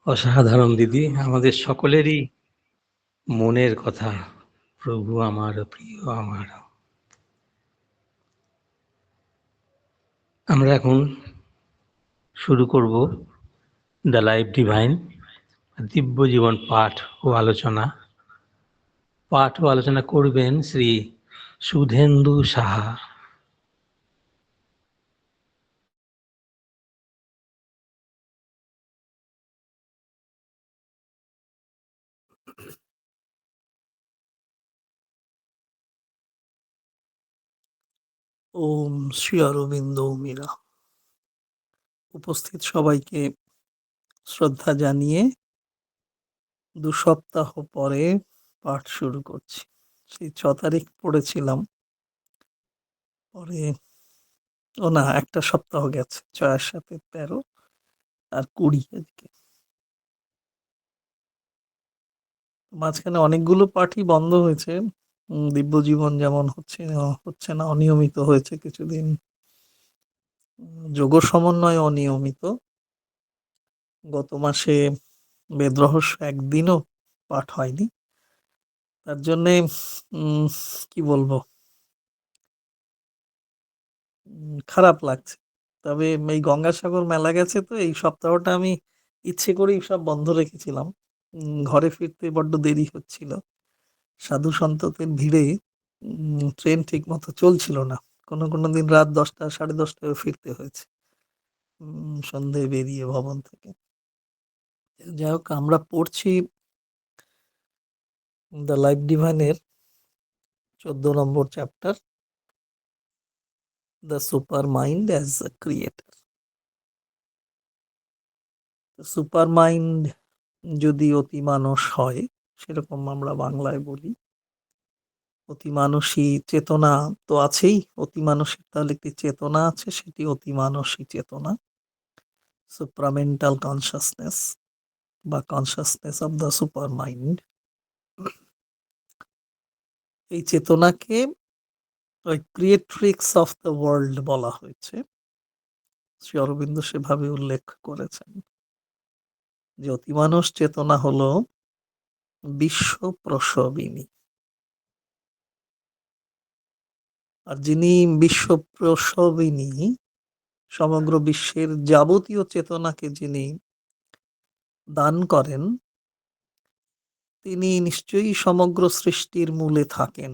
অসাধারণ দিদি, আমাদের সকলেরই মনের কথা। প্রভু আমার, প্রিয় আমার। আমরা এখন শুরু করব দ্য লাইফ ডিভাইন, দিব্য জীবন পাঠ ও আলোচনা। পাঠ ও আলোচনা করবেন শ্রী সুধেন্দু সাহা। ওম শ্রী অরবিন্দ মীরা। উপস্থিত সবাইকে শ্রদ্ধা জানিয়ে 2 সপ্তাহ পরে পাঠ শুরু করছি। সেই 6 তারিখ পড়েছিলাম, পরে না, একটা সপ্তাহ গেছে, 6 আর 7 13 আর 20 আজকে। মাঝখানে অনেকগুলো পাঠই বন্ধ হয়েছে। দিব্য জীবন যেমন হচ্ছে না, অনিয়মিত হয়েছে কিছুদিন। যোগ সমন্বয় অনিয়মিত। গত মাসে বেদ রহস্য একদিনও পাঠ হয়নি। তার জন্যে কি বলবো, খারাপ লাগছে। তবে এই গঙ্গাসাগর মেলা গেছে, তো এই সপ্তাহটা আমি ইচ্ছে করেই সব বন্ধ রেখেছিলাম। ঘরে ফিরতে বড্ড দেরি হচ্ছিল। সাধু সন্তদের ভিড়ে ট্রেন ঠিক মতো চলছিল না। কোনো দিন রাত 10টা 10:30টায় ফিরতে হয়েছে সন্ধ্যায় বেরিয়ে ভবন থেকে। যাই হোক, আমরা পড়ছি দ্য লাইফ ডিভাইনের 14 number chapter, the super mind as a creator. Super mind যদি অতিমানস হয়, সেরকম আমরা বাংলায় বলি, অতিমানসী চেতনা তো আছেই। অতিমানসিক তাহলে একটি চেতনা আছে, সেটি অতিমানসী চেতনা, সুপ্রামেন্টাল কনসাসনেস বা consciousness of the super mind. এই চেতনাকে ওই ক্রিয়েট্রিক্স অফ দ্য ওয়ার্ল্ড বলা হয়েছে। শ্রী অরবিন্দ সেভাবে উল্লেখ করেছেন যে অতিমানস চেতনা হলো বিশ্ব প্রসবিনী। আর যিনি বিশ্ব প্রসবিনী, সমগ্র বিশ্বের যাবতীয় চেতনাকে যিনি দান করেন, তিনি নিশ্চয়ই সমগ্র সৃষ্টির মূলে থাকেন।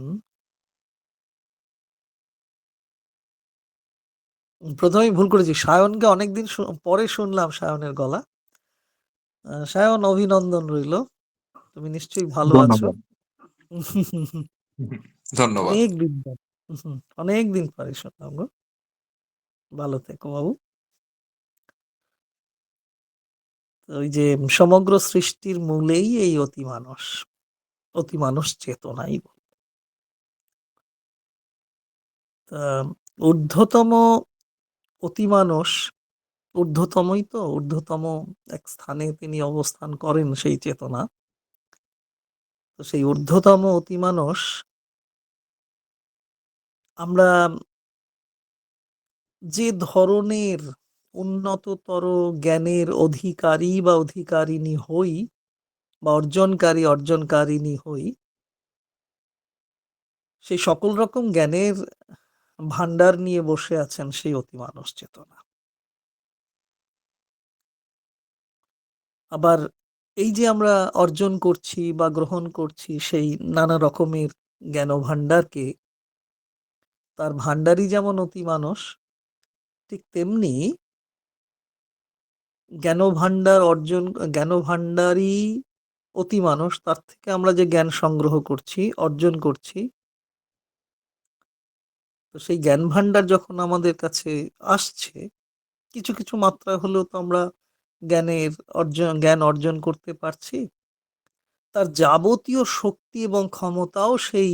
প্রথমেই ভুল করেছি, সায়নকে অনেকদিন পরে শুনলাম সায়নের গলা। সায়ন, অভিনন্দন রইল, তুমি নিশ্চয়ই ভালো আছো। ধন্যবাদ। অনেক দিন পরে শুনলাম গো। ভালো থেকো বাবু। ওই যে সমগ্র সৃষ্টির মূলেই এই অতিমানস চেতনাই। ঊর্ধ্বতম অতিমানস, ঊর্ধ্বতম এক স্থানে তিনি অবস্থান করেন, সেই চেতনা। তো সেই ঊর্ধ্বতম অতিমানস আমরা যে ধরনের উন্নততর জ্ঞানের অধিকারী বা অধিকারিণী হই বা অর্জনকারিণী হই, সেই সকল রকম জ্ঞানের ভান্ডার নিয়ে বসে আছেন সেই অতিমানস চেতনা। আবার এই যে আমরা অর্জন করছি বা গ্রহণ করছি সেই নানা রকমের জ্ঞান ভান্ডারকে, তার ভান্ডারই যেমন অতিমানস, ঠিক তেমনি জ্ঞান ভান্ডারই অতিমানস। তার থেকে আমরা যে জ্ঞান সংগ্রহ করছি, অর্জন করছি, তো সেই জ্ঞান ভান্ডার যখন আমাদের কাছে আসছে, কিছু কিছু মাত্রা হলেও তো আমরা জ্ঞান অর্জন করতে পারছি। তার যাবতীয় শক্তি এবং ক্ষমতাও সেই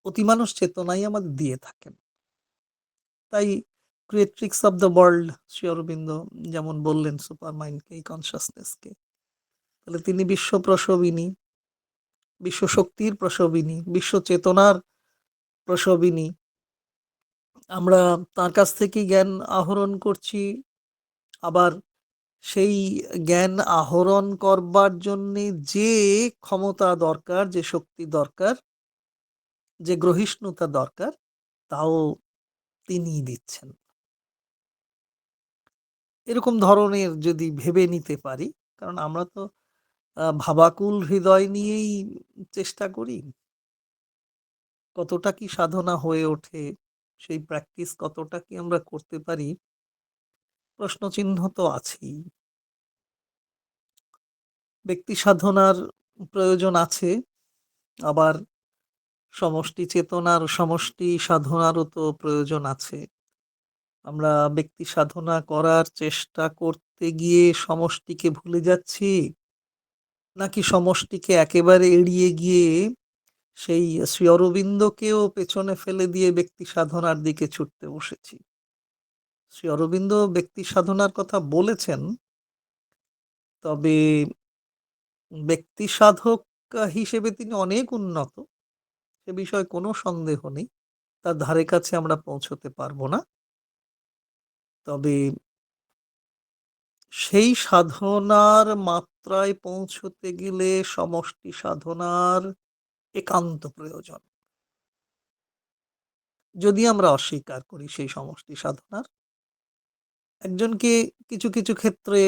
অতিমানস চেতনাই আমাদের দিয়ে থাকেন। তাই creatrix of the world, Shri Aurobindo যেমন বললেন সুপার মাইন্ডকে, এই কনসাসনেসকে, তাহলে তিনি বিশ্ব প্রসবিনী, বিশ্ব শক্তির প্রসবিনী, বিশ্ব চেতনার প্রসবিনী। আমরা তার কাছ থেকে জ্ঞান আহরণ করছি, আবার সেই জ্ঞান আহরণ করবার জন্যে যে ক্ষমতা দরকার, যে শক্তি দরকার, যে গ্রহিষ্ণুতা দরকার, তাও তিনিই দিচ্ছেন। এরকম ধরনের যদি ভেবে নিতে পারি, কারণ আমরা তো ভাবাকুল হৃদয় নিয়েই চেষ্টা করি। কতটা কি সাধনা হয়ে ওঠে, সেই প্র্যাকটিস কতটা কি আমরা করতে পারি, প্রশ্নচিহ্ন তো আছেই। ব্যক্তি সাধনার প্রয়োজন আছে, আবার সমষ্টি চেতনার, সমষ্টি সাধনারও তো প্রয়োজন আছে। আমরা ব্যক্তি সাধনা করার চেষ্টা করতে গিয়ে সমষ্টিকে ভুলে যাচ্ছি, নাকি সমষ্টিকে একেবারে এড়িয়ে গিয়ে সেই শ্রী অরবিন্দকেও পেছনে ফেলে দিয়ে ব্যক্তি সাধনার দিকে ছুটতে বসেছি। শ্রী অরবিন্দ ব্যক্তি সাধনার কথা বলেছেন, তবে ব্যক্তি সাধক হিসেবে তিনি অনেক উন্নত, সে বিষয়ে কোনো সন্দেহ নেই। তার ধারে কাছে আমরা পৌঁছতে পারবো না, তবে সেই সাধনার মাত্রায় পৌঁছতে গেলে সমষ্টি সাধনার একান্ত প্রয়োজন। যদি আমরা অস্বীকার করি সেই সমষ্টি সাধনার, একজনকে কিছু কিছু ক্ষেত্রে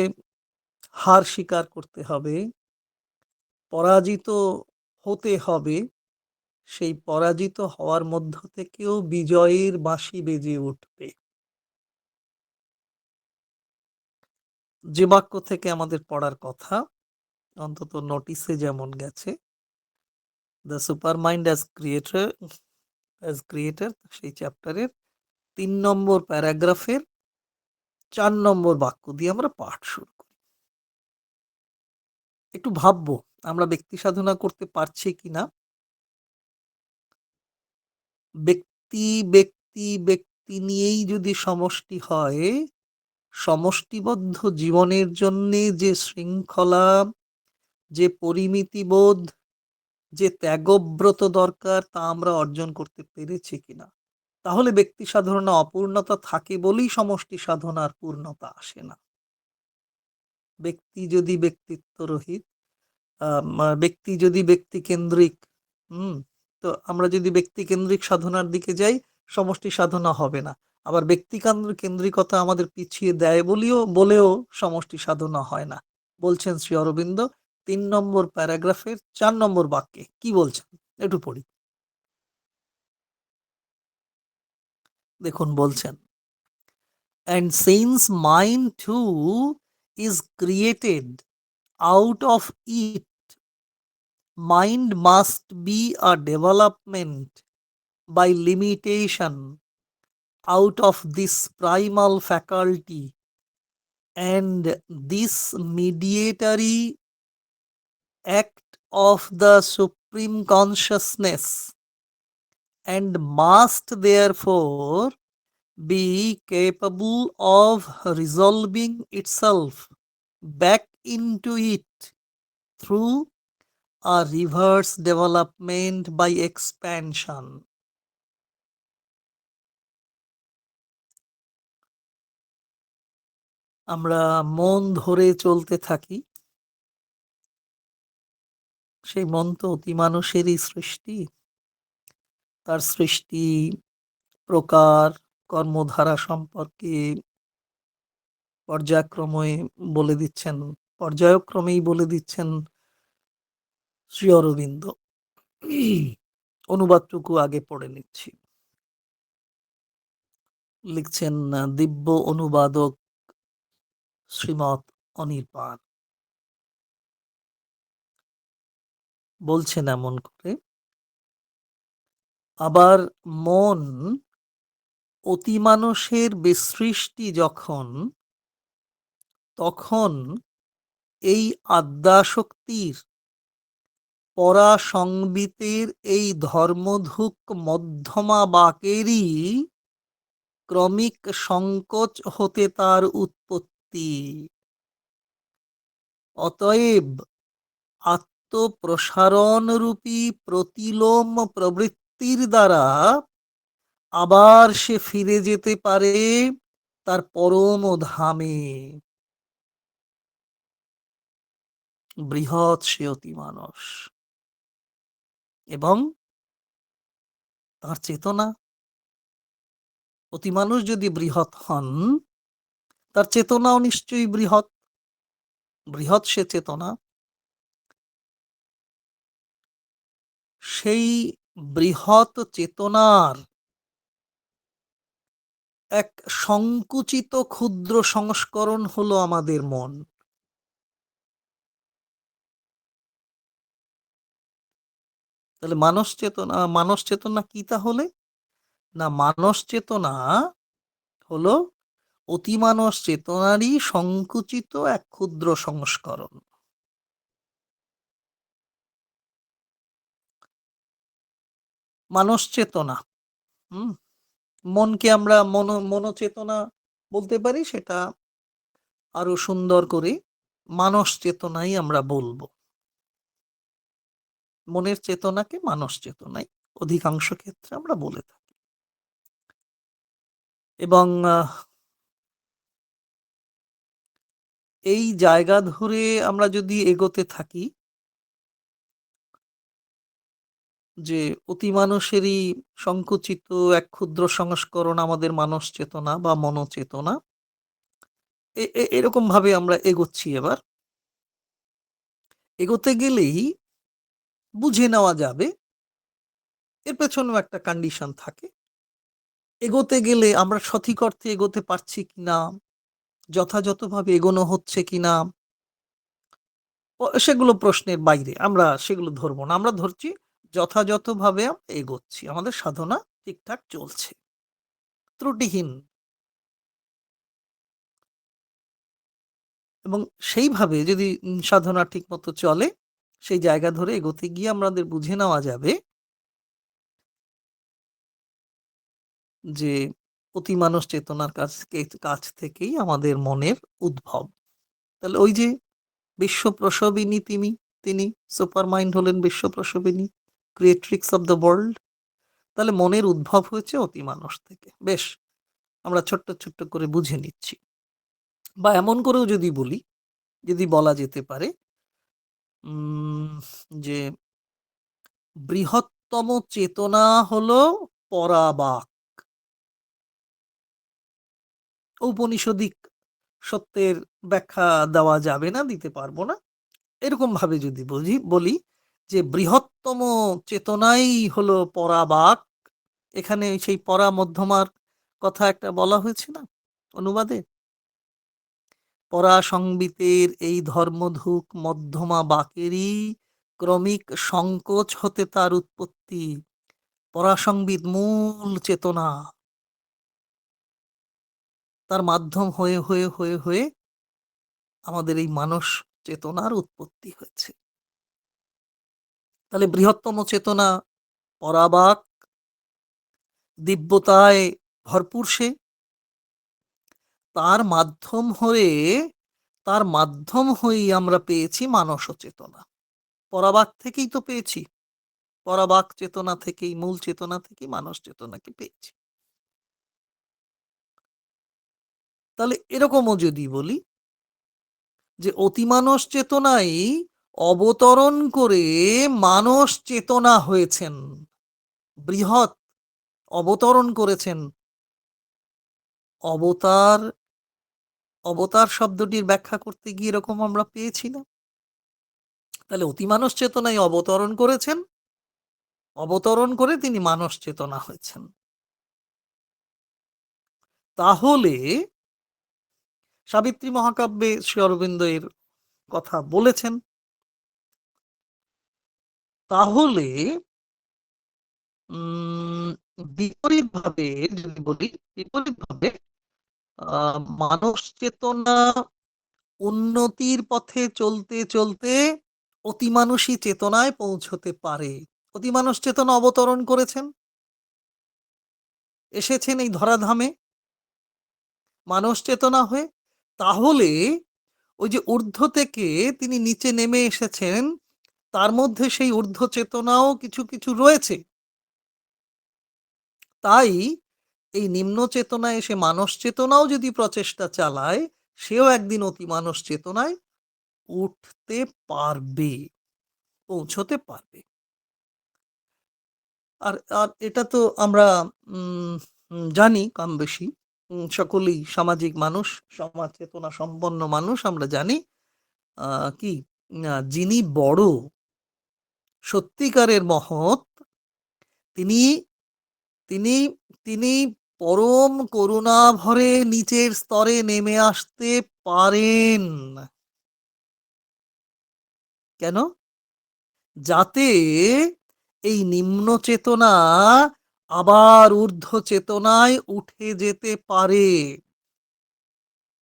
হার স্বীকার করতে হবে, পরাজিত হতে হবে, সেই পরাজিত হওয়ার মধ্য থেকেও বিজয়ের বাঁশি বেজে উঠবে। যে বাক্য থেকে আমাদের পড়ার কথা, অন্তত নোটিসে যেমন গেছে, the super mind as creator, সেই চ্যাপ্টারের ৩ নম্বর প্যারাগ্রাফের ৪ নম্বর বাক্য দিয়ে আমরা পাঠ শুরু করি। একটু ভাববো আমরা ব্যক্তি সাধনা করতে পারছি কিনা। ব্যক্তি ব্যক্তি ব্যক্তি নিয়েই যদি সমষ্টি হয়, সমষ্টিবদ্ধ জীবনের জন্যে যে শৃঙ্খলা, যে পরিমিতিবোধ, যে ত্যাগব্রত দরকার, তা আমরা অর্জন করতে পেরেছি কিনা। তাহলে ব্যক্তি সাধনা অপূর্ণতা থাকে বলেই সমষ্টি সাধনার পূর্ণতা আসে না। ব্যক্তি যদি ব্যক্তিত্ব রহিত, ব্যক্তি যদি ব্যক্তি কেন্দ্রিক, তো আমরা যদি ব্যক্তি কেন্দ্রিক সাধনার দিকে যাই, সমষ্টি সাধনা হবে না। আবার ব্যক্তি কেন্দ্রিকতা আমাদের পিছিয়ে দেয় বলেও সমষ্টি সাধনা হয় না। বলছেন শ্রী অরবিন্দ ৩ নম্বর প্যারাগ্রাফের ৪ নম্বর বাক্যে কি বলছেন একটু পড়ি। দেখুন বলছেন, and since mind too is created out of it, mind must be a development by limitation out of this primal faculty, and this mediatory act of the supreme consciousness, and must therefore be capable of resolving itself back into it through a reverse development by expansion. আমরা মন ধরে চলতে থাকি, সেই মন তো অতি মানুষেরই সৃষ্টি। তার সৃষ্টি, প্রকার, কর্মধারা সম্পর্কে পর্যায়ক্রমেই বলে দিচ্ছেন শ্রী অরবিন্দ। অনুবাদটুকু আগে পড়ে নিচ্ছি। লিখছেন দিব্য অনুবাদক শ্রীমৎ অনির্বাণ। বলছেন এমন করে, আবার মন অতিমানুষের বিসৃষ্টি যখন, তখন এই আদ্যাশক্তির পরাসংবিতের এই ধর্মধুক মধ্যমা বাকেরই ক্রমিক সংকোচ হতে তার উৎপত্তি। অতএব আত্মপ্রসারণরূপী প্রতিলোম প্রবৃত্তির দ্বারা আবার সে ফিরে যেতে পারে তার পরম ধামে। বৃহৎ সে অতি মানস, এবং তার চেতনা, অতি মানুষ যদি বৃহৎ হন, তার চেতনাও নিশ্চয়ই বৃহৎ। বৃহৎ সে চেতনা, সেই বৃহৎ চেতনার এক সংকুচিত ক্ষুদ্র সংস্করণ হলো আমাদের মন। তাহলে মানস চেতনা কি তাহলে? না, মানস চেতনা হলো অতিমানস চেতনারই সংকুচিত এক ক্ষুদ্র সংস্করণ। মানস চেতনা, মনকে আমরা মনোচেতনা বলতে পারি, সেটা আরো সুন্দর করে মানস চেতনাই আমরা বলবো। মনের চেতনাকে মানস চেতনাই অধিকাংশ ক্ষেত্রে আমরা বলে থাকি। এবং এই জায়গা ধরে আমরা যদি এগোতে থাকি, যে অতি মানুষেরই সংকুচিত এক ক্ষুদ্র সংস্করণ আমাদের মানস চেতনা বা মনোচেতনা, এরকম ভাবে আমরা এগোচ্ছি। এবার এগোতে গেলেই বুঝে নেওয়া যাবে, এর পেছনেও একটা কন্ডিশন থাকে। এগোতে গেলে আমরা সঠিক অর্থে এগোতে পারছি কিনা, যথাযথভাবে এগোনো হচ্ছে কিনা, সেগুলো প্রশ্নের বাইরে, আমরা সেগুলো ধরবো না। আমরা ধরছি যথাযথভাবে আমরা এগোচ্ছি, আমাদের সাধনা ঠিকঠাক চলছে, ত্রুটিহীন। এবং সেইভাবে যদি সাধনা ঠিক মতো চলে, সেই জায়গা ধরে এগোতে গিয়ে আমাদের বুঝে নেওয়া যাবে যে অতিমানস চেতনার কাছ থেকেই আমাদের মনের উদ্ভব। তাহলে ওই যে বিশ্ব প্রসবিনী তিনি সুপার মাইন্ড হলেন বিশ্ব প্রসবিনী, ক্রিয়েট্রিক্স অব দ্য ওয়ার্ল্ড। তাহলে মনের উদ্ভব হয়েছে অতিমানস থেকে। বেশ, আমরা ছোট্ট ছোট্ট করে বুঝে নিচ্ছি। বা এমন করেও যদি বলা যেতে পারে যে বৃহত্তম চেতনা হলো পরাবাক। ঔপনিষদিক সত্যের ব্যাখ্যা দেওয়া যাবে না, দিতে পারবো না। এরকম ভাবে যদি বলি যে বৃহত্তম চেতনাই হলো পরাবাক, এখানে সেই পরা মধ্যমার কথা একটা বলা হয়েছে না অনুবাদে, পরা সংবিতের এই ধর্মধুক মধ্যমা বাকেরই ক্রমিক সংকোচ হতে তার উৎপত্তি। পরাসংবিত মূল চেতনা, তার মাধ্যম হয়ে হয়ে হয়ে হয়ে আমাদের এই মানস চেতনার উৎপত্তি হয়েছে। তাহলে বৃহত্তম চেতনা পরাবাক, দিব্যতায় ভরপুর সে, তার মাধ্যম হয়েই আমরা পেয়েছি মানস চেতনা। পরাবাক থেকেই তো পেয়েছি, পরাবাক চেতনা থেকেই, মূল চেতনা থেকেই মানস চেতনাকে পেয়েছি। তাহলে এরকমও যদি বলি যে অতিমানস চেতনাই অবতরণ করে মানস চেতনা হয়েছেন, বৃহৎ অবতরণ করেছেন। অবতার শব্দটির ব্যাখ্যা করতে গিয়ে এরকম আমরা পেয়েছি না? তাহলে অতিমানস চেতনাই অবতরণ করেছেন, অবতরণ করে তিনি মানস চেতনা হয়েছেন। তাহলে সাবিত্রী মহাকাব্যে শ্রী অরবিন্দ এর কথা বলেছেন। তাহলে বিপরীতভাবে যদি বলি, বিপরীতভাবে মানস চেতনা উন্নতির পথে চলতে চলতে অতিমানুষী চেতনায় পৌঁছতে পারে। অতিমানস চেতনা অবতরণ করেছেন, এসেছেন এই ধরাধামে মানস চেতনা হয়ে। তাহলে ওই যে ঊর্ধ্ব থেকে তিনি নিচে নেমে এসেছেন, তার মধ্যে সেই ঊর্ধ্ব চেতনাও কিছু কিছু রয়েছে। তাই এই নিম্ন চেতনায় এসে মানস চেতনাও যদি প্রচেষ্টা চালায়, সেও একদিন অতি মানস চেতনায় উঠতে পারবে, পৌঁছতে পারবে। আর আর এটা তো আমরা উম জানি কমবেশি। সকলেই সামাজিক মানুষ, সমাজ চেতনা সম্পন্ন মানুষ আমরা জানি আ কি যিনি বড়, সত্যিকারের মহৎ, তিনি তিনি তিনি পরম করুণাভরে নিচের স্তরে নেমে আসতে পারেন। কেন? যাতে এই নিম্ন চেতনা আবার ঊর্ধ্ব চেতনায় উঠে যেতে পারে।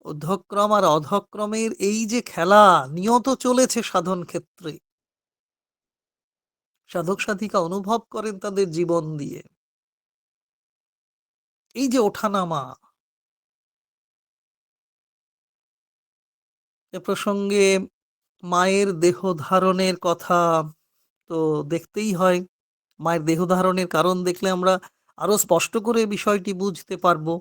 ঊর্ধ্বক্রম আর অধঃক্রমের এই যে খেলা নিয়ত চলেছে সাধন ক্ষেত্রে, সাধক সাধিকা অনুভব করেন তাদের জীবন দিয়ে। এই যে ওঠানামা, এ প্রসঙ্গে মায়ের দেহ ধারণের কথা তো দেখতেই হয়। মায়ের দেহ ধারণের কারণ দেখলে আমরা আরো স্পষ্ট করে বিষয়টি বুঝতে পারবো।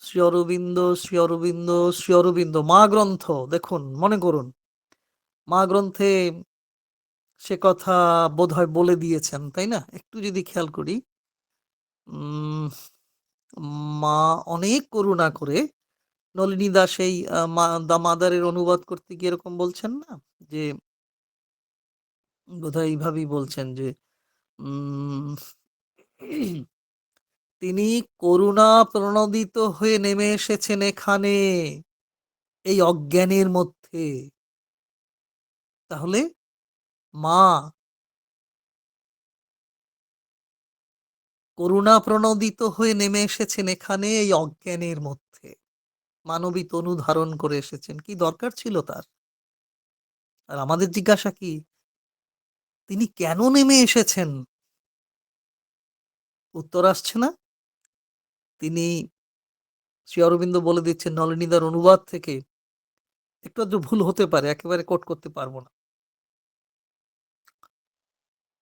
শ্রী অরবিন্দ, শ্রী অরবিন্দ, শ্রী অরবিন্দ মা গ্রন্থ দেখুন, মনে করুন মা গ্রন্থে সে কথা বোধহয় বলে দিয়েছেন, তাই না? একটু যদি খেয়াল করি, উম মা অনেক করুণা করে নলিনী দাস এই দা মাদারের অনুবাদ করতে গিয়ে এরকম বলছেন না? যে বোধহয় এইভাবেই বলছেন যে উম তিনি করুণা প্রণোদিত হয়ে নেমে এসেছেন এখানে এই অজ্ঞানের মধ্যে। তাহলে মা করুণা প্রণোদিত হয়ে নেমে এসেছেন এখানে এই অজ্ঞানের মধ্যে। মানবী তনু ধারণ করে এসেছেন। কি দরকার ছিল তার? আর আমাদের জিজ্ঞাসা কি? তিনি কেন নেমে এসেছেন? উত্তর আসছে না? তিনি শ্রী অরবিন্দ বলে দিচ্ছেন নলিনীদার অনুবাদ থেকে। একটু আধটু ভুল হতে পারে, একেবারে কোট করতে পারব না।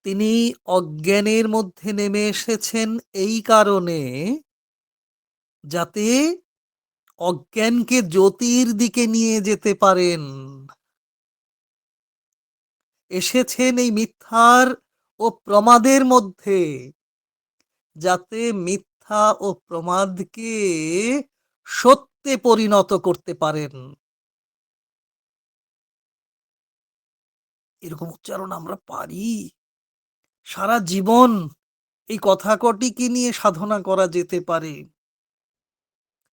তিনি অজ্ঞানের মধ্যে নেমে এসেছেন এই কারণে, যাতে অজ্ঞানকে জ্যোতির দিকে নিয়ে যেতে পারেন। এসেছেন এই মিথ্যার ও প্রমাদের মধ্যে, যাতে মিথ্যা ও প্রমাদকে সত্যে পরিণত করতে পারেন। এরকম উচ্চারণ আমরা পারি? সারা জীবন এই কথা কটিকে নিয়ে সাধনা করা যেতে পারে।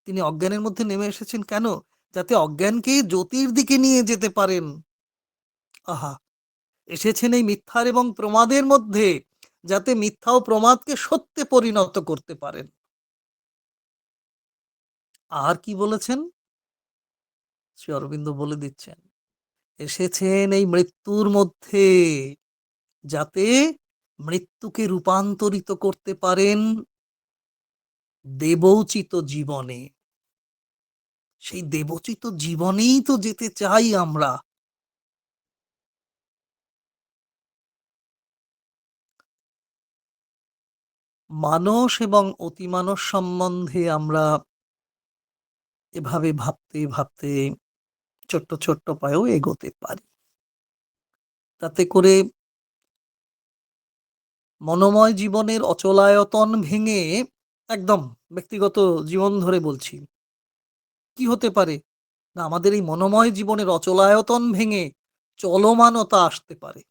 তিনি অজ্ঞানের মধ্যে নেমে এসেছেন কেন? যাতে অজ্ঞানকে জ্যোতির দিকে নিয়ে যেতে পারেন। আহা! এসেছেন এই মিথ্যার এবং প্রমাদের মধ্যে, যাতে মিথ্যা ও প্রমাদকে সত্যে পরিণত করতে পারেন। আর কি বলেছেন? শ্রী অরবিন্দ বলে দিচ্ছেন, এসেছেন এই মৃত্যুর মধ্যে, যাতে মৃত্যুকে রূপান্তরিত করতে পারেন দেবোচিত জীবনে। সেই দেবোচিত জীবনেই তো যেতে চাই আমরা। মানস এবং অতিমানস সম্বন্ধে আমরা এভাবে ভাবতে ভাবতে ছোট্ট ছোট্ট পায়েও এগোতে পারি। তাতে করে মনোময় জীবনের অচলায়তন ভেঙে, একদম ব্যক্তিগত জীবন ধরে বলছি, কি হতে পারে? না, আমাদের এই মনোময় জীবনের অচলায়তন ভেঙে চলমানতা আসতে পারে।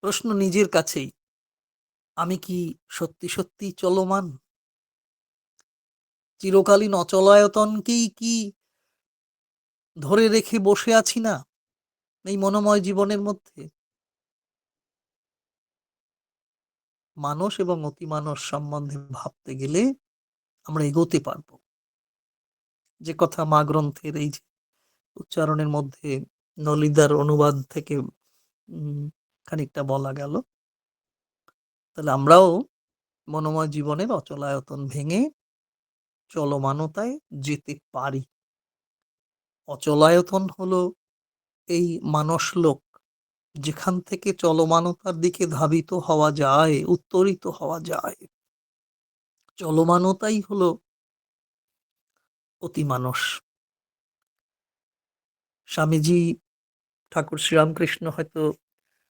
প্রশ্ন নিজের কাছেই, আমি কি সত্যি সত্যি চলমান? চিরকালীন অচলায়তনকেই কি ধরে রেখে বসে আছি না এই মনোময় জীবনের মধ্যে? মানস এবং অতিমানস সম্বন্ধে ভাবতে গেলে আমরা এগোতে পারবো। যে কথা মা গ্রন্থের এই যে উচ্চারণের মধ্যে নলিদার অনুবাদ থেকে খানিকটা বলা গেল, তাহলে আমরাও মনোময় জীবনের অচলায়তন ভেঙে চলমানতায় যেতে পারি। অচলায়তন হলো এই মানসলোক, যেখান থেকে চলমানতার দিকে ধাবিত হওয়া যায়, উত্তরিত হওয়া যায়। চলমানতাই হলো অতিমানস। স্বামীজি ঠাকুর শ্রীরামকৃষ্ণ হয়তো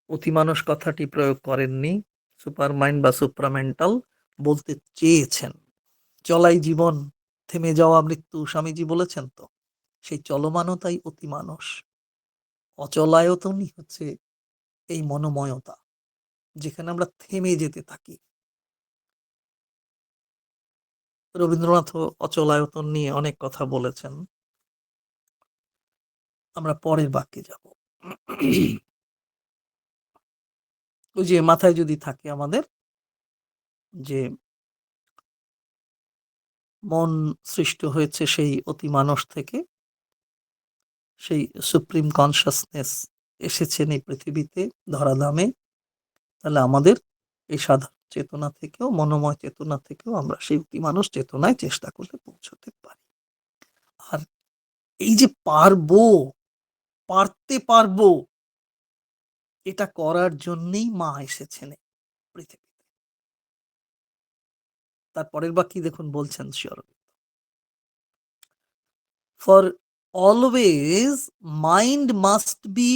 অতিমানস কথাটি প্রয়োগ করেননি, সুপার মাইন্ড বা সুপ্রামেন্টাল বলতে চেয়েছেন। চলাই জীবন, থেমে যাওয়া মৃত্যু, স্বামীজি বলেছেন তো। সেই চলমানতাই অতিমানস। অচলায়তনই হচ্ছে এই মনোময়তা, যেখানে আমরা থেমে যেতে থাকি। রবীন্দ্রনাথ অচলায়তন নিয়ে অনেক কথা বলেছেন। আমরা পরের বাক্যে যাব। ওই যে মাথায় যদি থাকে আমাদের যে মন সৃষ্ট হয়েছে সেই অতিমানস থেকে, সেই সুপ্রিম কনসাসনেস এসেছেন এই পৃথিবীতে ধরাধামে, তাহলে আমাদের এই সাধারণ চেতনা থেকেও, মনোময় চেতনা থেকেও আমরা সেই অতিমানস চেতনায় চেষ্টা করলে পৌঁছতে পারি। আর এই যে পারতে পারবো, এটা করার জন্যই মা এসেছেন পৃথিবীতে। তারপরের বাক্যে দেখুন বলছেন Shri Aurobindo, for always mind must be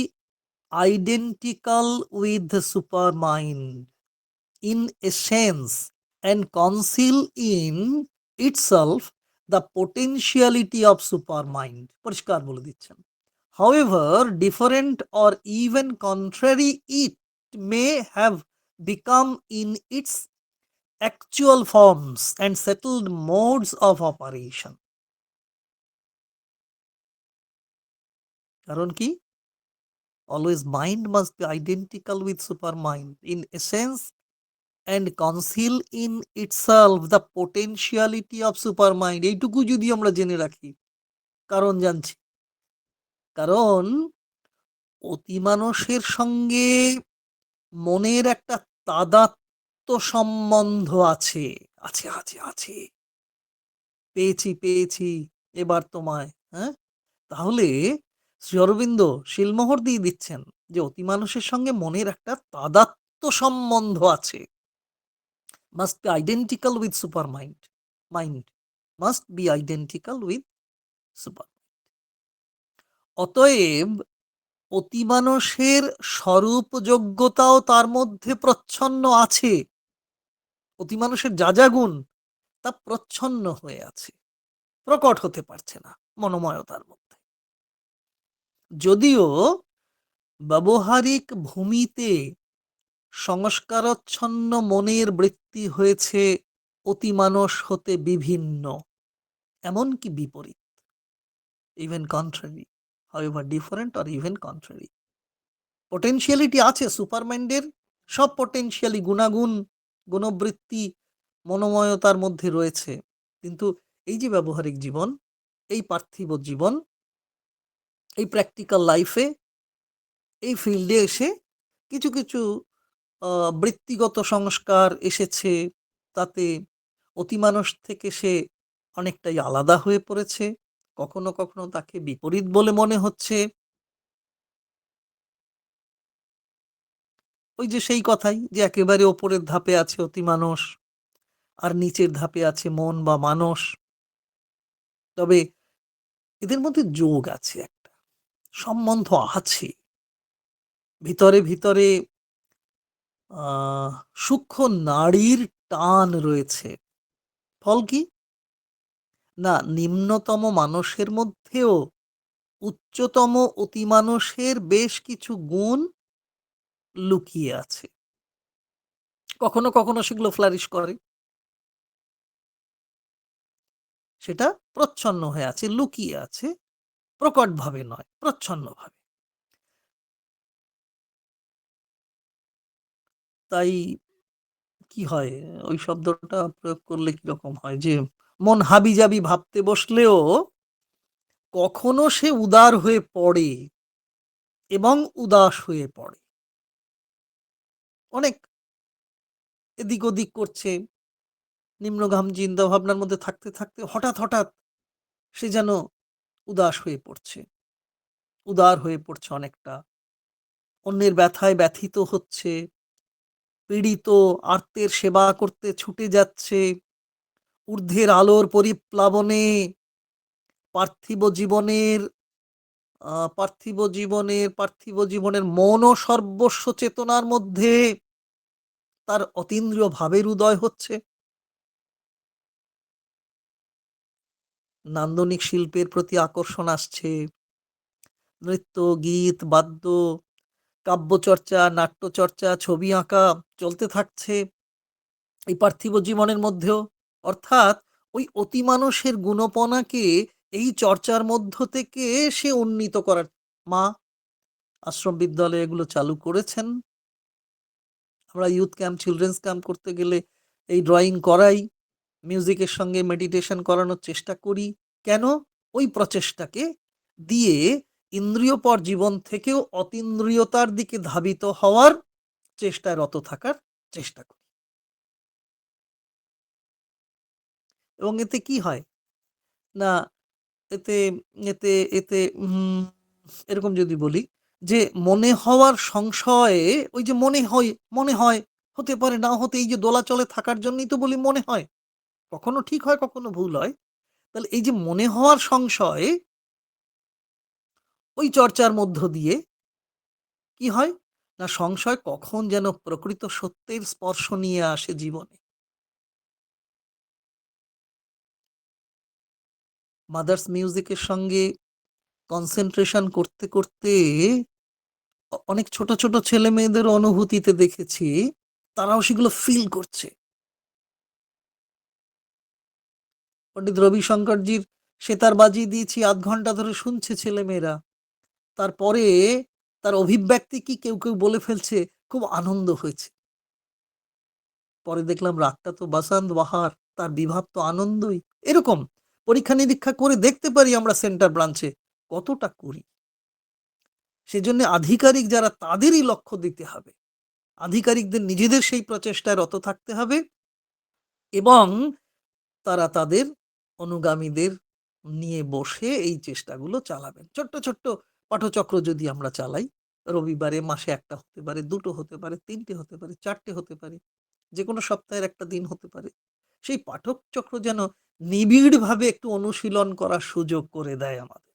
identical with the supermind in essence and conceal in itself the potentiality of supermind. পরিষ্কার বলে দিচ্ছেন, however different or even contrary it may have become in its actual forms and settled modes of operation. কারণ কি? Always mind must be identical with supermind in essence and conceal in itself the potentiality of supermind. এইটুকু যদি আমরা জেনে রাখি, কারণ জানছি, কারণ অতিমানসের সঙ্গে মনের একটা তাদাত্ম্য সম্বন্ধ আছে, আছে আছে আছে, পেয়েছি পেয়েছি এবার তোমায়, হ্যাঁ। তাহলে শ্রী অরবিন্দ শিলমোহর দিয়ে দিচ্ছেন যে অতিমানসের সঙ্গে মনের একটা তাদাত্ম্য সম্বন্ধ আছে। must be identical with supermind. Mind must be identical with super. অতএব অতিমানসের স্বরূপ যোগ্যতাও তার মধ্যে প্রচ্ছন্ন আছে। অতিমানসের যা যা গুণ তা প্রচ্ছন্ন হয়ে আছে, প্রকট হতে পারছে না মনোময়তার মধ্যে। যদিও ব্যবহারিক ভূমিতে সংস্কারচ্ছন্ন মনের বৃত্তি হয়েছে অতিমানস হতে বিভিন্ন, এমনকি বিপরীত, even contrary, however different or even contrary. Potentiality আছে সুপারমাইন্ডের, সব পোটেনশিয়ালি গুণাগুণ, গুণবৃত্তি মনোময়তার মধ্যে রয়েছে, কিন্তু এই যে ব্যবহারিক জীবন, এই পার্থিব জীবন, এই প্র্যাকটিক্যাল লাইফে, এই ফিল্ডে এসে কিছু কিছু বৃত্তিগত সংস্কার এসেছে, তাতে অতিমানস থেকে সে অনেকটাই আলাদা হয়ে পড়েছে, কখনো কখনো তাকে বিপরীত বলে মনে হচ্ছে। ওই যে সেই কথাই যে একেবারে ওপরের ধাপে আছে অতিমানস, আর নিচের ধাপে আছে মন বা মানস। তবে এদের মধ্যে যোগ আছে, একটা সম্বন্ধ আছে, ভিতরে ভিতরে সূক্ষ্ম নাড়ির টান রয়েছে। ফল কি না, নিম্নতম মানুষের মধ্যেও উচ্চতম অতিমানসের বেশ কিছু গুণ লুকিয়ে আছে, কখনো কখনো সেগুলো ফ্লারিশ করে, সেটা প্রচ্ছন্ন হয়ে আছে, লুকিয়ে আছে, প্রকটভাবে নয়, প্রচ্ছন্নভাবে। তাই কি হয়, ওই শব্দটা প্রয়োগ করলে কিরকম হয়, যে মন হাবিজাবি ভাবতে বসলেও কখনো সে উদার হয়ে পড়ে এবং উদাস হয়ে পড়ে, অনেক এদিক ওদিক করছে, নিম্নগাম চিন্তা ভাবনার মধ্যে থাকতে থাকতে হঠাৎ হঠাৎ সে যেন উদাস হয়ে পড়ছে, উদার হয়ে পড়ছে, অনেকটা অন্যের ব্যথায় ব্যথিত হচ্ছে, পীড়িত আর্তের সেবা করতে ছুটে যাচ্ছে, ঊর্ধ্বের আলোর পরিপ্লাবনে পার্থিব জীবনের পার্থিব জীবনের মন ও সর্বস্ব চেতনার মধ্যে তার অতীন্দ্রিয় ভাবের উদয় হচ্ছে। নান্দনিক শিল্পের প্রতি আকর্ষণ আসছে। নৃত্য, গীত, বাদ্য, কাব্যচর্চা, নাট্যচর্চা, ছবি আঁকা চলতে থাকছে এই পার্থিব জীবনের মধ্যেও। অর্থাৎ ওই অতিমানুষের গুণপনাকে এই চর্চার মধ্য থেকে সে উন্নীত করার মা আশ্রম বিদ্যালয়ে এগুলো চালু করেছেন। আমরা ইউথ ক্যাম্প, চিলড্রেন্স ক্যাম্প করতে গেলে এই ড্রয়িং করাই, মিউজিকের সঙ্গে মেডিটেশন করানোর চেষ্টা করি। কেন? ওই প্রচেষ্টাকে দিয়ে ইন্দ্রিয়পর জীবন থেকেও অতীন্দ্রিয়তার দিকে ধাবিত হওয়ার চেষ্টায় রত থাকার চেষ্টা করি। এবং এতে কি হয়? না, এতে এতে এতে এরকম যদি বলি যে মনে হওয়ার সংশয়ে, ওই যে মনে হয়, হতে পারে, না হতে, এই যে দোলাচলে থাকার জন্যই তো বলি মনে হয়। কখনো ঠিক হয়, কখনো ভুল হয়। তাহলে এই যে মনে হওয়ার সংশয়, ওই চর্চার মধ্য দিয়ে কি হয়? না, সংশয় কখন যেন প্রকৃত সত্যের স্পর্শ নিয়ে আসে জীবনে। মাদার্স মিউজিকের সঙ্গে কনসেনট্রেশন করতে, করতে অনেক ছোট, ছোট ছেলেমেয়েদের অনুভূতিতে দেখেছি, তারাও সেগুলো ফিল করছে। পণ্ডিত রবিশঙ্করজির সেতার বাজিয়ে দিয়েছি, ৮ ঘন্টা ধরে শুনছে ছেলেমেয়েরা। তারপরে তার অভিব্যক্তি কি কেউ, কেউ বলে ফেলছে, খুব আনন্দ হয়েছে। পরে দেখলাম রাগটা তো বাসন্ত বাহার, তার বিভাব তো আনন্দই। এরকম পরীক্ষা-নিরীক্ষা করে দেখতে পারি আমরা সেন্টার ব্রাঞ্চে কতটা করি। সেজন্য আধিকারিক যারা, তাদেরই লক্ষ্য দিতে হবে। আধিকারিকদের নিজেদের সেই প্রচেষ্টায় রত থাকতে হবে এবং তারা তাদের অনুগামীদের নিয়ে বসে এই চেষ্টাগুলো চালাবেন। ছোট্ট, ছোট্ট পাঠচক্র যদি আমরা চালাই, রবিবারে মাসে ১ টা হতে পারে, ২ টো হতে পারে, ৩ টে হতে পারে, ৪ টে হতে পারে। যেকোনো সপ্তাহের একটা দিন হতে পারে। সেই পাঠক চক্র যেন নিবিড়ভাবে একটু অনুশীলন করার সুযোগ করে দেয় আমাদের।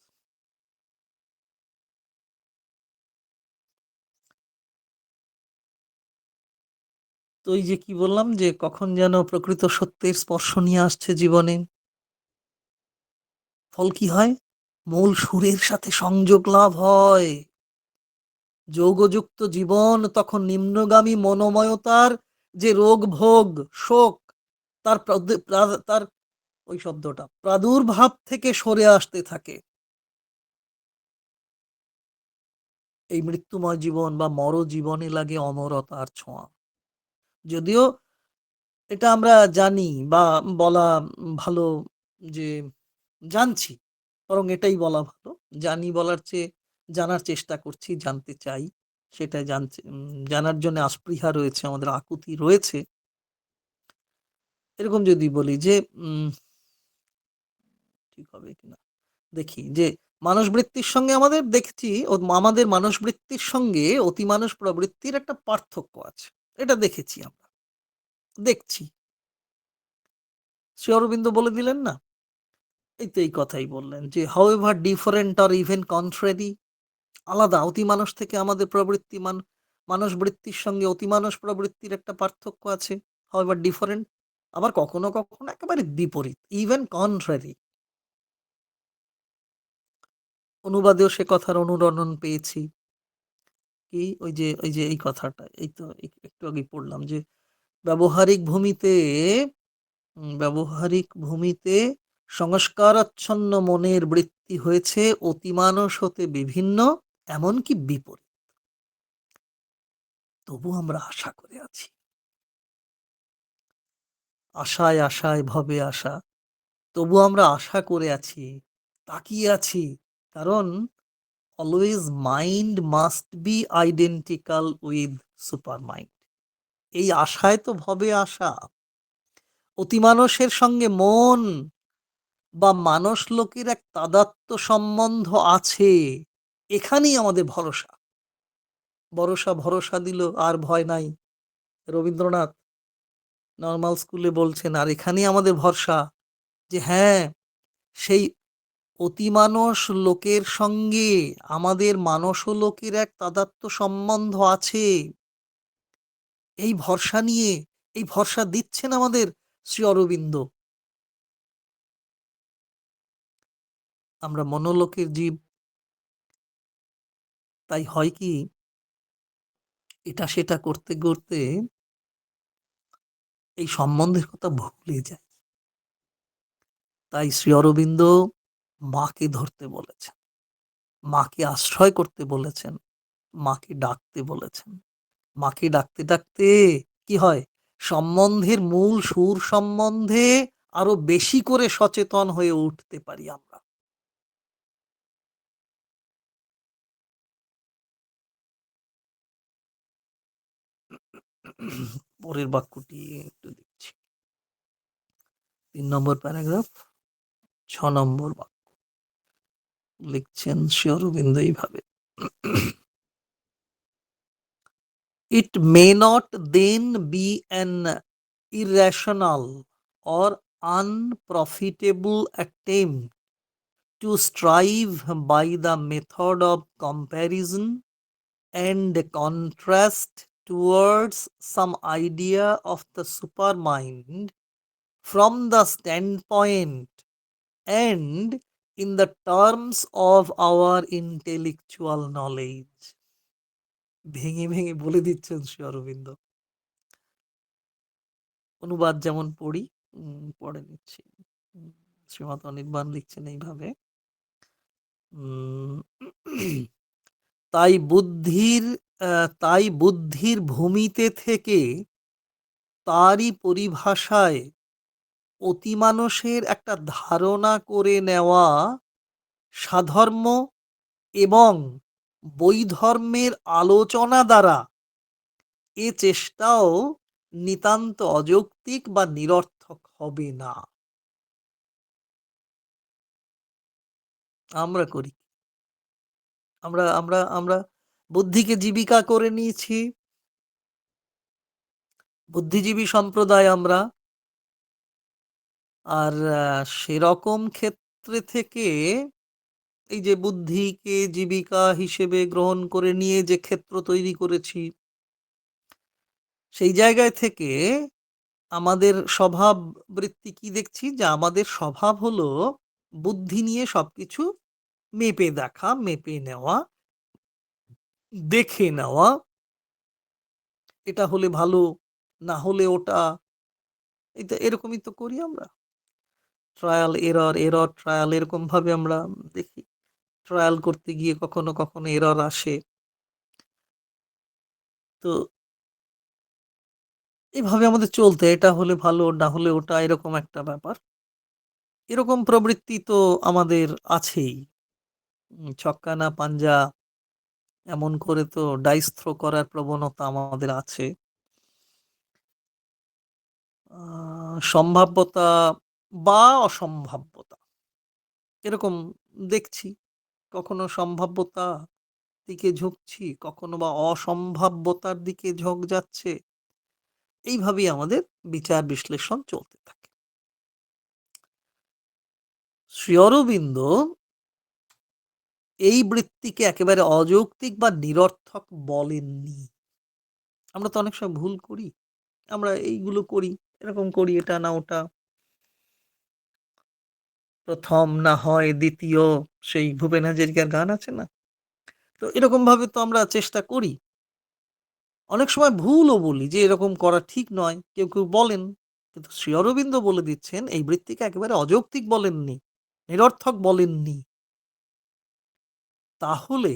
তো এই যে কি বললাম যে কখন যেন প্রকৃত সত্যের স্পর্শ নিয়ে আসছে জীবনে। ফল কি হয়? মূল সুরের সাথে সংযোগ লাভ হয়। যোগযুক্ত জীবন তখন নিম্নগামী মনোময়তার যে রোগ ভোগ, শোক, তার ওই শব্দটা প্রাদুর্ভাব থেকে সরে আসতে থাকে। এই মৃত্যুময় জীবন বা মর জীবনে লাগে অমরতার ছোঁয়া। যদিও এটা আমরা জানি বা বলা ভালো যে জানছি, বরং এটাই বলা ভালো। জানি বলার চেয়ে জানার চেষ্টা করছি, জানতে চাই। সেটা জানার জন্য আস্পৃহা রয়েছে, আমাদের আকুতি রয়েছে। এরকম যদি বলি যে ঠিক হবে কিনা? দেখি যে মানসবৃত্তির সঙ্গে আমাদের দেখছি আমাদের মানসবৃত্তির সঙ্গে অতিমানস প্রবৃত্তির একটা পার্থক্য আছে। এটা দেখেছি আমরা। দেখছি। শ্রী অরবিন্দ বলে দিলেন না? এই তো এই কথাই বললেন যে however different or even contrary, আলাদা অতিমানস থেকে আমাদের প্রবৃত্তি, মানসবৃত্তির সঙ্গে অতিমানস প্রবৃত্তির একটা পার্থক্য আছে। however different, আবার কখনো, কখনো একেবারে বিপরীত, even contrary। অনুবাদেও সে কথার অনুরণন পেয়েছি। কি ওই যে এই কথাটা, এই তো একটু আগেই পড়লাম যে ব্যবহারিক ভূমিতে ব্যবহারিক ভূমিতে সংস্কারাচ্ছন্ন মনের বৃত্তি হয়েছে অতিমানস হতে বিভিন্ন, এমনকি বিপরীত। তবু আমরা আশা করে আছি। আশায় আশায় ভবে আশা। তবু আমরা আশা করে আছি, তাকিয়ে আছি। কারণ always mind must B identical with super mind. এই আশায় তো ভবে আশা। অতিমানসের সঙ্গে মন বা মানস লোকের এক তাদাত্ম্য সম্বন্ধ আছে। এখানেই আমাদের ভরসা। ভরসা দিল আর ভয় নাই। রবীন্দ্রনাথ নরমাল স্কুলে বলছেন, আর এখানেই আমাদের ভরসা যে হ্যাঁ, সেই অতিমানস লোকের সঙ্গে আমাদের মানস লোকের এক তাদাত্ম্য সম্বন্ধ আছে, এই ভরসা নিয়ে, এই ভরসা দিচ্ছেন আমাদের শ্রী অরবিন্দ। আমরা মনোলোকের জীব, তাই হয় কি এটা সেটা করতে করতে এই সম্বন্ধের কথা ভুলে যায়। তাই শ্রী অরবিন্দ মাকে ধরতে বলেছেন, মাকে আশ্রয় করতে বলেছেন, মাকে ডাকতে বলেছেন। মাকে ডাকতে ডাকতে কি হয়, সম্বন্ধের মূল সুর সম্বন্ধে আরো বেশি করে সচেতন হয়ে উঠতে পারি আমরা। পরের বাক্যটি একটু দিচ্ছি, 3 নম্বর প্যারাগ্রাফ, 6 নম্বর বাক্য। লিখছেন শ্রী অরবিন্দ এইভাবে: It may not then be an irrational or unprofitable attempt to strive by the method of comparison and contrast towards some idea of the supermind from the standpoint and in the terms of our intellectual knowledge. ভেঙে ভেঙে বলে দিচ্ছেন শ্রী অরবিন্দ। অনুবাদ যেমন পড়ি, পড়ে নিচ্ছি। শ্রীমৎ অনির্বাণ লিখছেন এইভাবে: তাই বুদ্ধির ভূমিতে থেকে তারই পরিভাষায় অতিমানসের একটা ধারণা করে নেওয়া সাধর্ম এবং বৈধর্মের আলোচনা দ্বারা এ চেষ্টাও নিতান্ত অযৌক্তিক বা নিরর্থক হবে না। আমরা করি, আমরা আমরা আমরা বুদ্ধিকে জীবিকা করে নিয়েছি, বুদ্ধিজীবী সম্প্রদায় আমরা। আর সেরকম ক্ষেত্রে থেকে এই যে বুদ্ধিকে জীবিকা হিসেবে গ্রহণ করে নিয়ে যে ক্ষেত্র তৈরি করেছি, সেই জায়গায় থেকে আমাদের স্বভাব বৃত্তি কি দেখছি, যে আমাদের স্বভাব হলো বুদ্ধি নিয়ে সবকিছু মেপে দেখা, মেপে নেওয়া, দেখে নেওয়া, এটা হলে ভালো, না হলে ওটা। এটা এরকমই তো করি আমরা, ট্রায়াল এরর, এরর ট্রায়াল, এরকম ভাবে আমরা দেখি। ট্রায়াল করতে গিয়ে কখনো কখনো এরর আসে। তো এভাবে আমাদের চলতে, এটা হলে ভালো, না হলে ওটা, এরকম একটা ব্যাপার। এরকম প্রবৃত্তি তো আমাদের আছেই। ছক্কা না পাঞ্জা, এমন করে তো ডাইস থ্রো করার প্রবণতা আমাদের আছে। সম্ভাব্যতা বা অসম্ভাব্যতা এরকম দেখছি, কখনো সম্ভাব্যতা দিকে ঝুঁকছি, কখনো বা অসম্ভাব্যতার দিকে ঝোঁক যাচ্ছে। এইভাবেই আমাদের বিচার বিশ্লেষণ চলতে থাকে। শ্রী অরবিন্দ এই বৃত্তিকে একেবারে অযৌক্তিক বা নিরর্থক বলেননি। আমরা তো অনেক সময় ভুল করি, আমরা এইগুলো করি, এরকম করি, এটা না ওটা, প্রথম না হয় দ্বিতীয়, সেই ভূপেন হাজারিকার গান আছে না, তো এরকম ভাবে তো আমরা চেষ্টা করি। অনেক সময় ভুলও বলি যে এরকম করা ঠিক নয়, কেউ কেউ বলেন। কিন্তু শ্রী অরবিন্দ বলে দিচ্ছেন এই বৃত্তিকে একেবারে অযৌক্তিক বলেননি, নিরর্থক বলেননি। তাহলে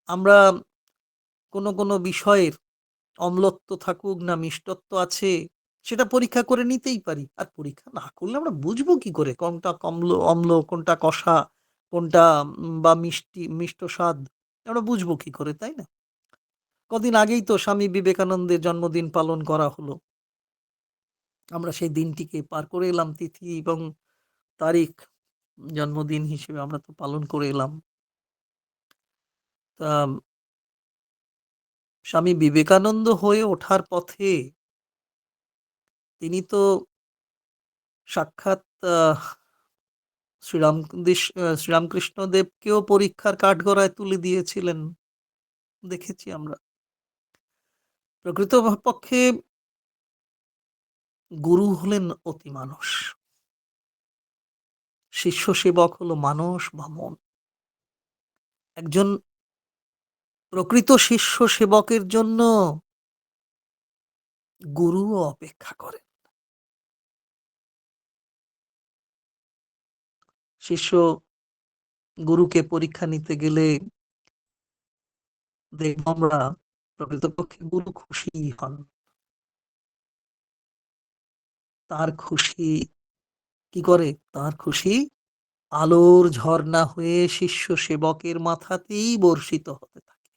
আমরা কোনো বিষয়ের অম্লত্ব থাকুক না মিষ্টত্ব আছে, সেটা পরীক্ষা করে নিতেই পারি। আর পরীক্ষা না করলে আমরা বুঝবো কি করে কোনটা অম্ল, কোনটা কষা, কোনটা বা মিষ্ট স্বাদ, আমরা বুঝবো কি করে, তাই না? কদিন আগেই তো স্বামী বিবেকানন্দের জন্মদিন পালন করা হলো। আমরা সেই দিনটিকে পার করে এলাম, তিথি এবং তারিখ জন্মদিন হিসেবে আমরা তো পালন করে এলাম। তা স্বামী বিবেকানন্দ হয়ে ওঠার পথে তিনি তো সাক্ষাৎ শ্রীরামকৃষ্ণদেবকেও পরীক্ষার কাঠগড়ায় তুলে দিয়েছিলেন, দেখেছি আমরা। প্রকৃতপক্ষে গুরু হলেন অতি মানুষ, শিষ্য সেবক হলো মানস বা মন। একজন প্রকৃত শিষ্য সেবকের জন্য গুরুও অপেক্ষা করেন। শিষ্য গুরুকে পরীক্ষা নিতে গেলে দেখব আমরা প্রকৃতপক্ষে গুরু খুশি হন। তার খুশি কি করে? তার খুশি আলোর ঝর্ণা হয়ে শিষ্য সেবকের মাথাতেই বর্ষিত হতে থাকে।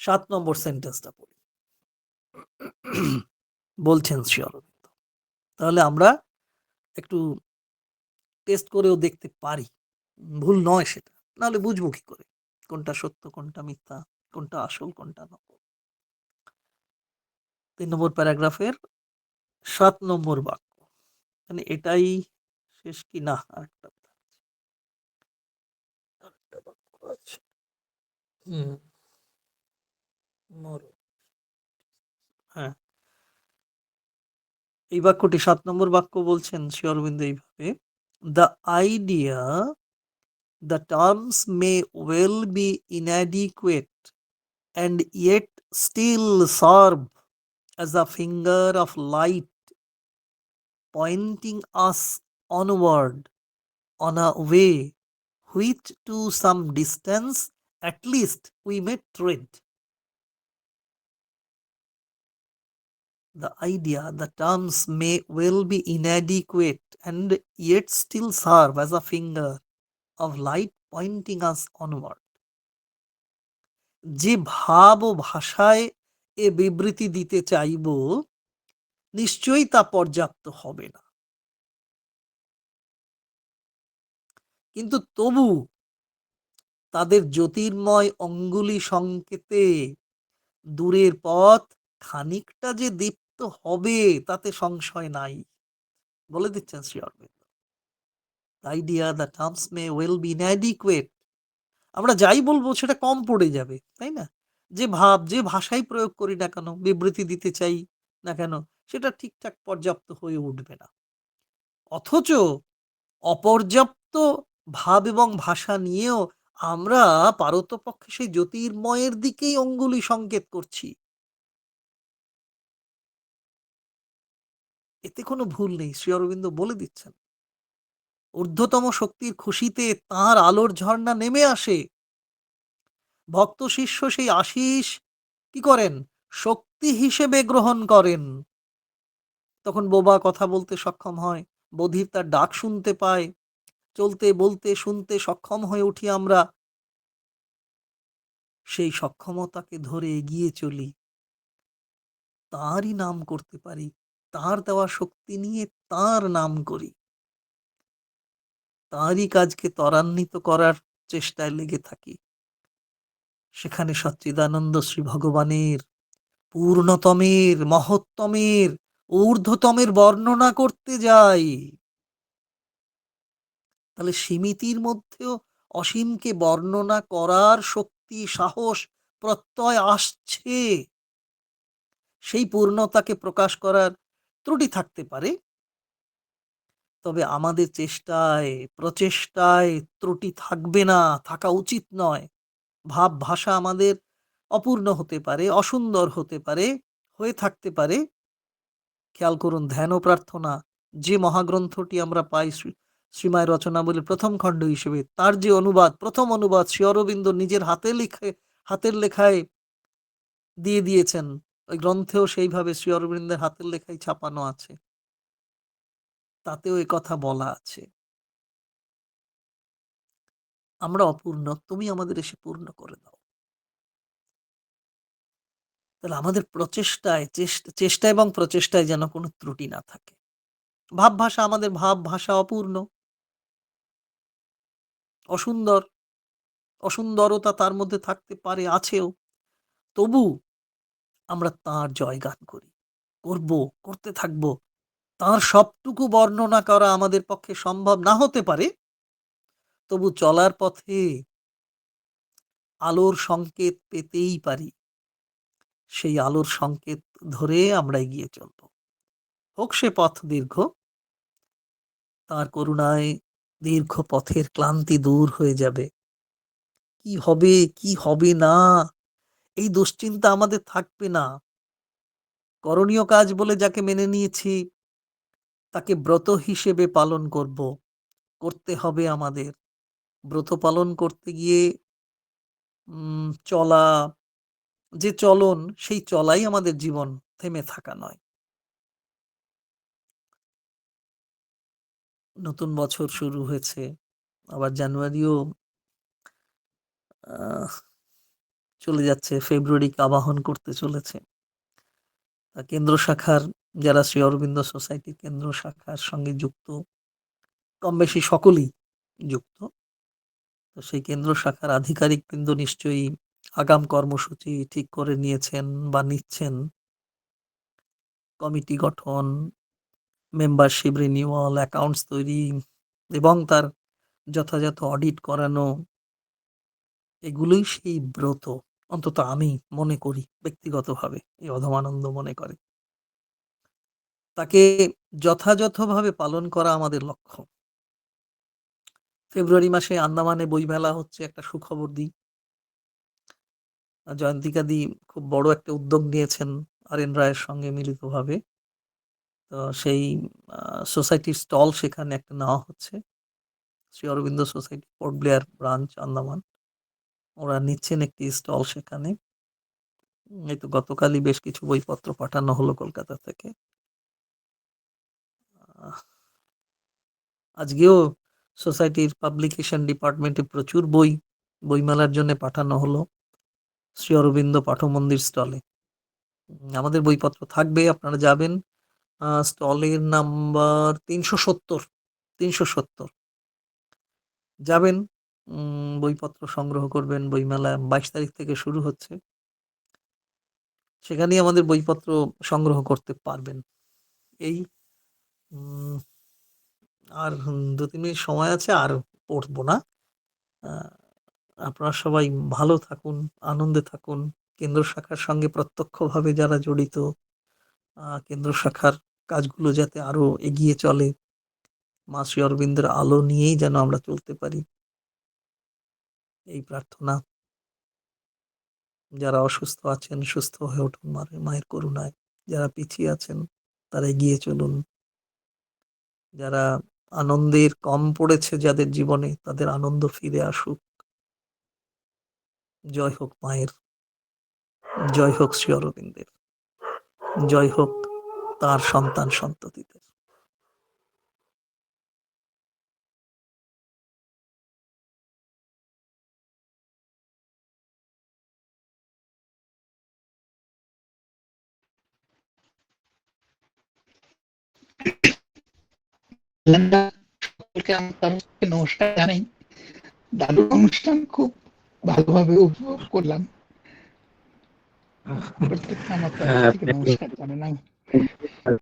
7 নম্বর সেন্টেন্সটা পড়ি। বলছেন শ্রী অরবিন্দ। তাহলে আমরা একটু টেস্ট করেও দেখতে পারি, ভুল নয় সেটা, নাহলে বুঝবো কি করে কোনটা সত্য কোনটা মিথ্যা, কোনটা আসল কোনটা নকল। 3 নম্বর প্যারাগ্রাফের 7 নম্বর বাক্য, মানে এটাই শেষ কি না? আরেকটা বাক্য আছে। হ্যাঁ, এই বাক্যটি 7 নম্বর বাক্য বলছেন শ্রী অরবিন্দ এইভাবে: the idea, the terms may well be inadequate and yet still serve as a finger of light pointing us onward on a way which to some distance at least we may tread. The idea, the terms may well be inadequate and yet still serve as a finger of light pointing us onward. যে ভাব ও ভাষায় এ বিবৃতি দিতে চাইব নিশ্চয়ই তা পর্যাপ্ত হবে না, কিন্তু তবু তাদের জ্যোতির্ময় অঙ্গুলি সংকেতে দূরের পথ খানিকটা যে দীপ্ত হবে তাতে সংশয় নাই, বলে দিচ্ছেন Shri Aurobindo. Idea, the terms may well be inadequate, আমরা যাই বলবো সেটা কম পড়ে যাবে, তাই না? যে ভাব যে ভাষাই প্রয়োগ করি না কেন, বিবৃতি দিতে চাই না কেন, সেটা ঠিকঠাক পর্যাপ্ত হয়ে উঠবে না। অথচ অপর্যাপ্ত ভাব এবং ভাষা নিয়েও আমরা পারতপক্ষে সেই জ্যোতির্ময়ের দিকেই অঙ্গুলি সংকেত করছি, এতে কোনো ভুল নেই। শ্রী অরবিন্দ বলে দিচ্ছেন ঊর্ধ্বতম শক্তির খুশিতে তাঁর আলোর ঝর্ণা নেমে আসে, ভক্ত শিষ্য সেই আশিস কি করেন? শক্তি হিসেবে গ্রহণ করেন। তখন বোবা কথা বলতে সক্ষম হয়, বধির তার ডাক শুনতে পায়, চলতে বলতে শুনতে সক্ষম হয়ে উঠি আমরা। সেই সক্ষমতাকে ধরে এগিয়ে চলি, তাঁরই নাম করতে পারি, তাঁর দেওয়া শক্তি নিয়ে তাঁর নাম করি, তাঁরই কাজকে ত্বরান্বিত করার চেষ্টায় লেগে থাকি। সেখানে সচ্চিদানন্দ শ্রী ভগবানের পূর্ণতমের, মহত্তমের, ঊর্ধ্বতমের বর্ণনা করতে যাই, তাহলে সীমিতির মধ্যেও অসীমকে বর্ণনা করার শক্তি, সাহস, প্রত্যয় আসছে। সেই পূর্ণতাকে প্রকাশ করার ত্রুটি থাকতে পারে, তবে আমাদের চেষ্টায় প্রচেষ্টায় ত্রুটি থাকবে না, থাকা উচিত নয়। ভাব ভাষা আমাদের অপূর্ণ হতে পারে, অসুন্দর হতে পারে, হয়ে থাকতে পারে। খেয়াল করুন, ধ্যান ও প্রার্থনা যে মহাগ্রন্থটি আমরা পাই শ্রীমায় রচনাবলীর প্রথম খণ্ড হিসেবে, তার যে অনুবাদ, প্রথম অনুবাদ শ্রী অরবিন্দ নিজের হাতের লেখায় দিয়ে দিয়েছেন, ওই গ্রন্থেও সেইভাবে শ্রী অরবিন্দের হাতের লেখায় ছাপানো আছে, তাতেও এ কথা বলা আছে, আমরা অপূর্ণ, তুমি আমাদের এসে পূর্ণ করে দাও। তাহলে আমাদের প্রচেষ্টায় চেষ্টা এবং প্রচেষ্টায় যেন কোনো ত্রুটি না থাকে। ভাব ভাষা, আমাদের ভাব ভাষা অপূর্ণ, অসুন্দর, অসুন্দরতা তার মধ্যে থাকতে পারে, আছেও, তবু আমরা তাঁর জয়গান করি, করব, করতে থাকব। তাঁর সবটুকু বর্ণনা করা আমাদের পক্ষে সম্ভব না হতে পারে, তবু চলার পথে আলোর সংকেত পেতেই পারি। সেই আলোর সংকেত ধরে আমরা এগিয়ে চলব। হোক সে পথ দীর্ঘ, তাঁর করুণায় দীর্ঘ পথের ক্লান্তি দূর হয়ে যাবে। কি হবে, কি হবে না, এই দুশ্চিন্তা আমাদের থাকবে না। করণীয় কাজ বলে যাকে মেনে নিয়েছি, তাকে ব্রত হিসেবে পালন করব। করতে হবে আমাদের। ব্রত পালন করতে গিয়ে চলা, যে চলন, সেই চলাই আমাদের জীবন, থেমে থাকা নয়। নতুন বছর শুরু হয়েছে, আবার জানুয়ারিও আহ, চলে যাচ্ছে, ফেব্রুয়ারিকে আবাহন করতে চলেছে। কেন্দ্র শাখার যারা শ্রী অরবিন্দ সোসাইটি কেন্দ্র শাখার সঙ্গে যুক্ত, কম বেশি সকলেই যুক্ত, তো সেই কেন্দ্র শাখার আধিকারিক বৃন্দ নিশ্চয়ই আগাম কর্মসূচি ঠিক করে নিয়েছেন বা নিচ্ছেন। কমিটি গঠন, মেম্বারশিপ রিনিউয়াল, অ্যাকাউন্টস তৈরি এবং তার যথাযথ অডিট করানো, এগুলোই সেই ব্রত। অন্তত আমি মনে করি ব্যক্তিগতভাবে, এই অধমানন্দ মনে করে, তাকে যথাযথভাবে পালন করা আমাদের লক্ষ্য। ফেব্রুয়ারি মাসে আন্দামানে বইমেলা হচ্ছে, একটা সুখবর দিই। জয়ন্তিকাদি খুব বড় একটা উদ্যোগ নিয়েছেন আর এন রায়ের সঙ্গে মিলিতভাবে। তো সেই সোসাইটির স্টল সেখানে একটা নেওয়া হচ্ছে, শ্রী অরবিন্দ সোসাইটি পোর্ট ব্লেয়ার ব্রাঞ্চ আন্দামান, ওরা নিচ্ছেন একটি স্টল সেখানে। এই তো গতকালই বেশ কিছু বইপত্র পাঠানো হলো কলকাতা থেকে। আজকেও সোসাইটির পাবলিকেশন ডিপার্টমেন্টে প্রচুর বইমেলার জন্য পাঠানো হলো শ্রী অরবিন্দ পাঠমন্দির স্টলে। আমাদের বইপত্র থাকবে, আপনারা যাবেন। স্টলের নাম্বার 370 যাবেন, বইপত্র সংগ্রহ করবেন। বইমেলা 22 তারিখ থেকে শুরু হচ্ছে, সেখানেই আমাদের বইপত্র সংগ্রহ করতে পারবেন। এই আর 2-3 মিনিট সময় আছে, আর পড়বো না। আপনারা সবাই ভালো থাকুন, আনন্দে থাকুন। কেন্দ্র শাখার সঙ্গে প্রত্যক্ষভাবে যারা জড়িত, কেন্দ্র শাখার কাজগুলো যাতে আরো এগিয়ে চলে, মা শ্রী অরবিন্দের আলো নিয়েই যেন আমরা চলতে পারি, এই প্রার্থনা। যারা অসুস্থ আছেন সুস্থ হয়ে উঠুন মায়ের করুণায়। যারা পিছিয়ে আছেন তারা এগিয়ে চলুন। যারা আনন্দের কম পড়েছে যাদের জীবনে, তাদের আনন্দ ফিরে আসুক। জয় হোক মায়ের, জয় হোক শ্রী অরবিন্দের, জয় হোক তার সন্তান সন্ততিদের। সকলকে আমার তরফ থেকে নমস্কার জানাই। দাদুর অনুষ্ঠান খুব ভালোভাবে উপভোগ করলাম। প্রত্যেককে আমার তরফ থেকে নমস্কার জানালাম।